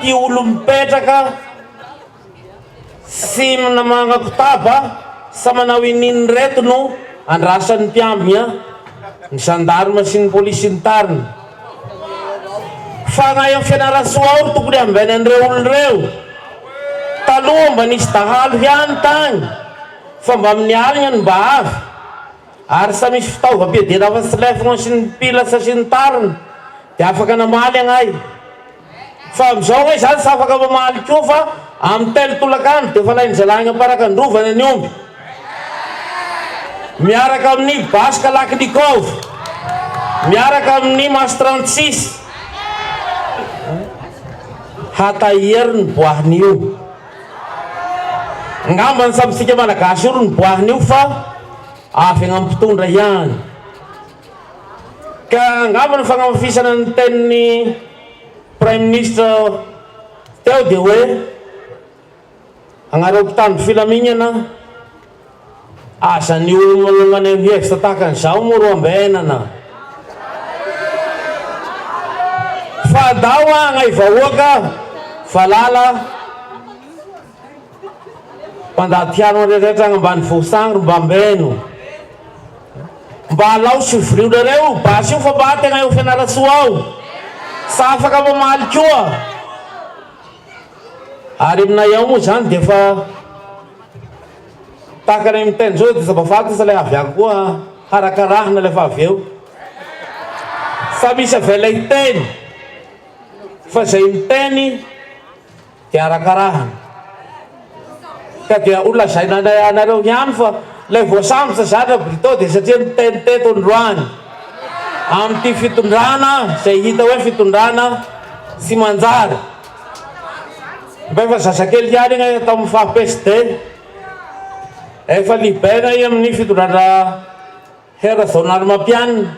ty olo mipetraka sy manamanga kotaba sa manao ininy reto no andrasan'ny mpiambina ny gendarme sy ny polisy ny tariny fa ngayon fianarasoa ao tokony ambenan'ireo olon'ireo taloha mba nisy dahalo hiany tagny fa mba amin'ny alina ny mba avy ary sa misy fitaovam-piadina fa sy lefagna sy ny pilasa sy ny tariny dia afaka namaly agnay fa amizao hoe zany sy afaka mamaly koa fa amin'ny telo tolakandro dia fa lainy zalagna paraka androvana ny omby miaraka amin'ny baska laknikov miaraka amin'ny mas 36 hatahiry ny boahin'io ngamba ny samysika malagasy io ny boahin'io fa avy agnampitondra ihany ka ngamba ny fagnamafisana ny tenin'ny prime ministre teo dia hoe agnareo mpitandro filaminana azany olo maneho hevitra tahakan'izao moa ro ambenana fa dao agnay vahoaka valala mpandatiano rehetra agnambany voasangro mba ambeno mba alao sy viriorareo basy io fa mba tegna eo fianarasoa ao sa afaka mamaly koa ary aminay ao moa zany dia fa takanay miteny zao dia sabafaty sa le avy ako koa harakarahana lefa avy eo sa misy avela hiteny fa zay miteny dia harakarahana ka dia olona zay anareo ihany fa le voasambotra zany brito dia satria miteny teto androany amin'ity fitondrana zay hita hoe fitondrana sy manjary mba efa zazakely ihany igny atao amin'ny faha-PSD efa libena i amin'ny fitondrana hera zonary mampianina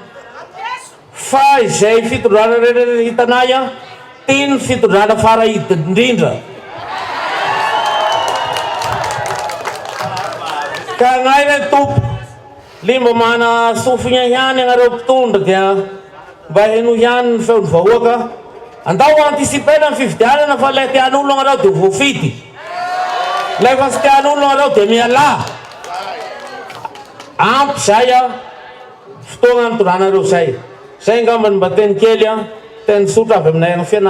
fa izay fitondrana rehetra hitanay a tia ny fitondrana farahidi indrindra ka ngay re tompo limba mana sofigna ihany agnareo mpitondra dia mba heno ihany ny feony vahoaka andao antisipena ny fividianana fa le tian'olo agnareo dia voafity lefa sy tian'olo agnareo dia miala ampy zay a fotoagna nitondrana reo zay ngambany mba teny kely a teny sotra avy aminay amin'ny fianarana